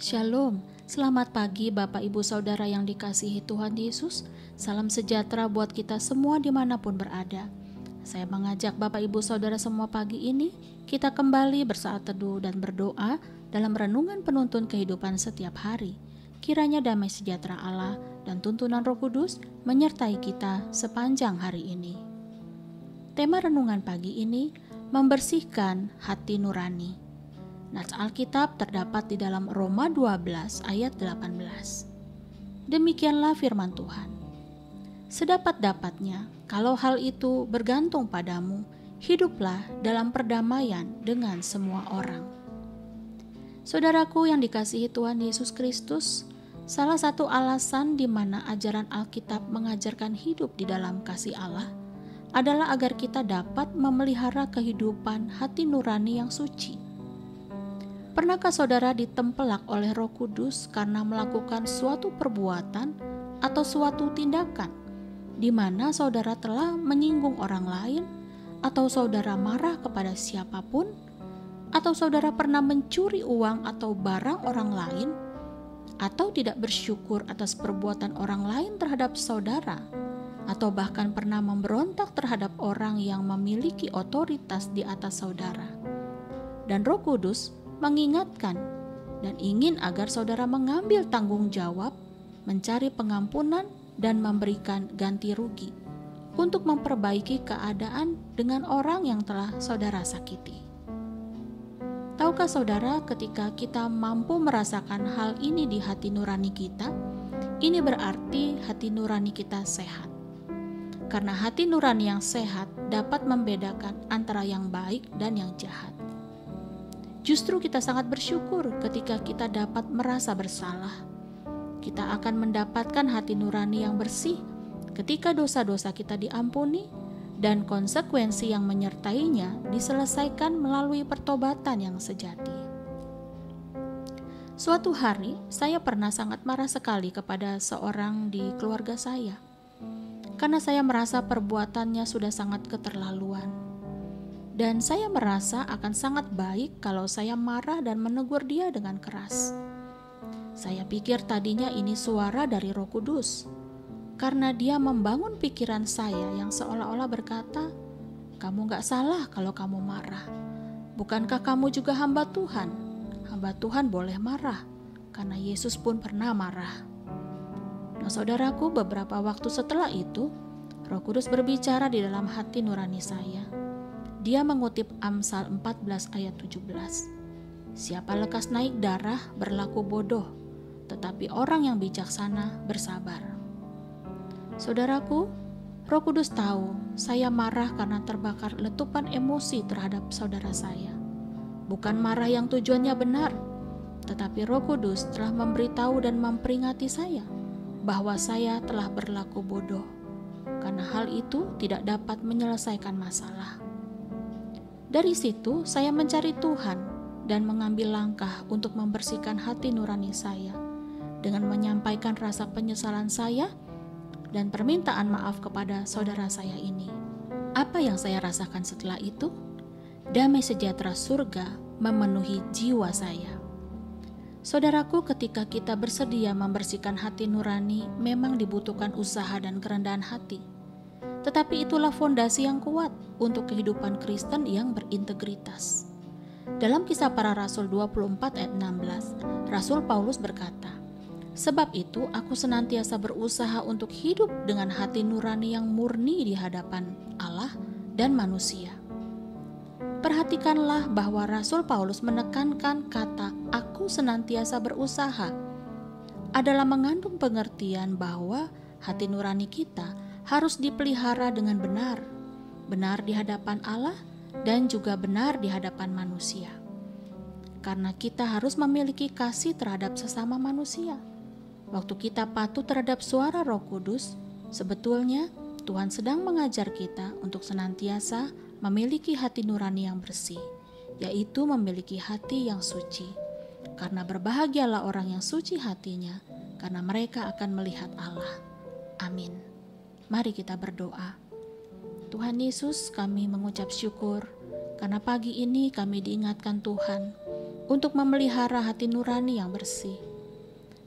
Shalom, selamat pagi Bapak Ibu Saudara yang dikasihi Tuhan Yesus. Salam sejahtera buat kita semua dimanapun berada. Saya mengajak Bapak Ibu Saudara semua pagi ini, kita kembali bersaat teduh dan berdoa dalam renungan penuntun kehidupan setiap hari. Kiranya damai sejahtera Allah dan tuntunan Roh Kudus menyertai kita sepanjang hari ini. Tema renungan pagi ini, membersihkan hati nurani. Nats Alkitab terdapat di dalam Roma 12 ayat 18. Demikianlah firman Tuhan. Sedapat-dapatnya, kalau hal itu bergantung padamu, hiduplah dalam perdamaian dengan semua orang. Saudaraku yang dikasihi Tuhan Yesus Kristus, salah satu alasan di mana ajaran Alkitab mengajarkan hidup di dalam kasih Allah adalah agar kita dapat memelihara kehidupan hati nurani yang suci. Pernahkah saudara ditempelak oleh Roh Kudus karena melakukan suatu perbuatan atau suatu tindakan di mana saudara telah menyinggung orang lain, atau saudara marah kepada siapapun, atau saudara pernah mencuri uang atau barang orang lain, atau tidak bersyukur atas perbuatan orang lain terhadap saudara, atau bahkan pernah memberontak terhadap orang yang memiliki otoritas di atas saudara. Dan Roh Kudus mengingatkan dan ingin agar saudara mengambil tanggung jawab, mencari pengampunan dan memberikan ganti rugi untuk memperbaiki keadaan dengan orang yang telah saudara sakiti. Tahukah saudara, ketika kita mampu merasakan hal ini di hati nurani kita, ini berarti hati nurani kita sehat. Karena hati nurani yang sehat dapat membedakan antara yang baik dan yang jahat. Justru kita sangat bersyukur ketika kita dapat merasa bersalah. Kita akan mendapatkan hati nurani yang bersih ketika dosa-dosa kita diampuni dan konsekuensi yang menyertainya diselesaikan melalui pertobatan yang sejati. Suatu hari, saya pernah sangat marah sekali kepada seorang di keluarga saya, karena saya merasa perbuatannya sudah sangat keterlaluan. Dan saya merasa akan sangat baik kalau saya marah dan menegur dia dengan keras. Saya pikir tadinya ini suara dari Roh Kudus, karena dia membangun pikiran saya yang seolah-olah berkata, "Kamu gak salah kalau kamu marah. Bukankah kamu juga hamba Tuhan? Hamba Tuhan boleh marah, karena Yesus pun pernah marah." Nah saudaraku, beberapa waktu setelah itu, Roh Kudus berbicara di dalam hati nurani saya. Dia mengutip Amsal 14 ayat 17. Siapa lekas naik darah berlaku bodoh, tetapi orang yang bijaksana bersabar. Saudaraku, Roh Kudus tahu saya marah karena terbakar letupan emosi terhadap saudara saya. Bukan marah yang tujuannya benar, tetapi Roh Kudus telah memberitahu dan memperingati saya bahwa saya telah berlaku bodoh, karena hal itu tidak dapat menyelesaikan masalah. Dari situ saya mencari Tuhan dan mengambil langkah untuk membersihkan hati nurani saya dengan menyampaikan rasa penyesalan saya dan permintaan maaf kepada saudara saya ini. Apa yang saya rasakan setelah itu? Damai sejahtera surga memenuhi jiwa saya. Saudaraku, ketika kita bersedia membersihkan hati nurani, memang dibutuhkan usaha dan kerendahan hati. Tetapi itulah fondasi yang kuat untuk kehidupan Kristen yang berintegritas. Dalam Kisah Para Rasul 24 ayat 16, Rasul Paulus berkata, "Sebab itu aku senantiasa berusaha untuk hidup dengan hati nurani yang murni di hadapan Allah dan manusia." Perhatikanlah bahwa Rasul Paulus menekankan kata "aku senantiasa berusaha" adalah mengandung pengertian bahwa hati nurani kita harus dipelihara dengan benar, benar di hadapan Allah dan juga benar di hadapan manusia. Karena kita harus memiliki kasih terhadap sesama manusia. Waktu kita patuh terhadap suara Roh Kudus, sebetulnya Tuhan sedang mengajar kita untuk senantiasa memiliki hati nurani yang bersih, yaitu memiliki hati yang suci. Karena berbahagialah orang yang suci hatinya, karena mereka akan melihat Allah. Amin. Mari kita berdoa. Tuhan Yesus, kami mengucap syukur karena pagi ini kami diingatkan Tuhan untuk memelihara hati nurani yang bersih.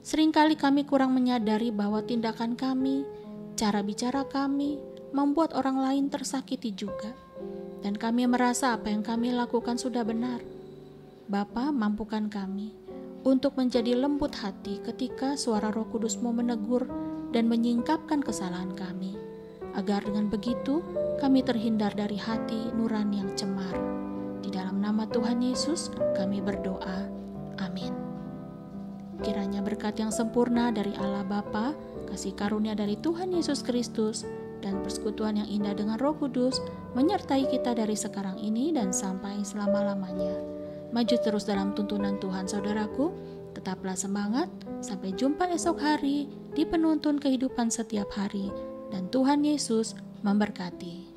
Seringkali kami kurang menyadari bahwa tindakan kami, cara bicara kami, membuat orang lain tersakiti juga. Dan kami merasa apa yang kami lakukan sudah benar. Bapa, mampukan kami untuk menjadi lembut hati ketika suara Roh Kudus-Mu menegur dan menyingkapkan kesalahan kami, agar dengan begitu kami terhindar dari hati nurani yang cemar. Di dalam nama Tuhan Yesus kami berdoa. Amin. Kiranya berkat yang sempurna dari Allah Bapa, kasih karunia dari Tuhan Yesus Kristus, dan persekutuan yang indah dengan Roh Kudus menyertai kita dari sekarang ini dan sampai selama-lamanya. Maju terus dalam tuntunan Tuhan, saudaraku. Tetaplah semangat. Sampai jumpa esok hari di penuntun kehidupan setiap hari. Dan Tuhan Yesus memberkati.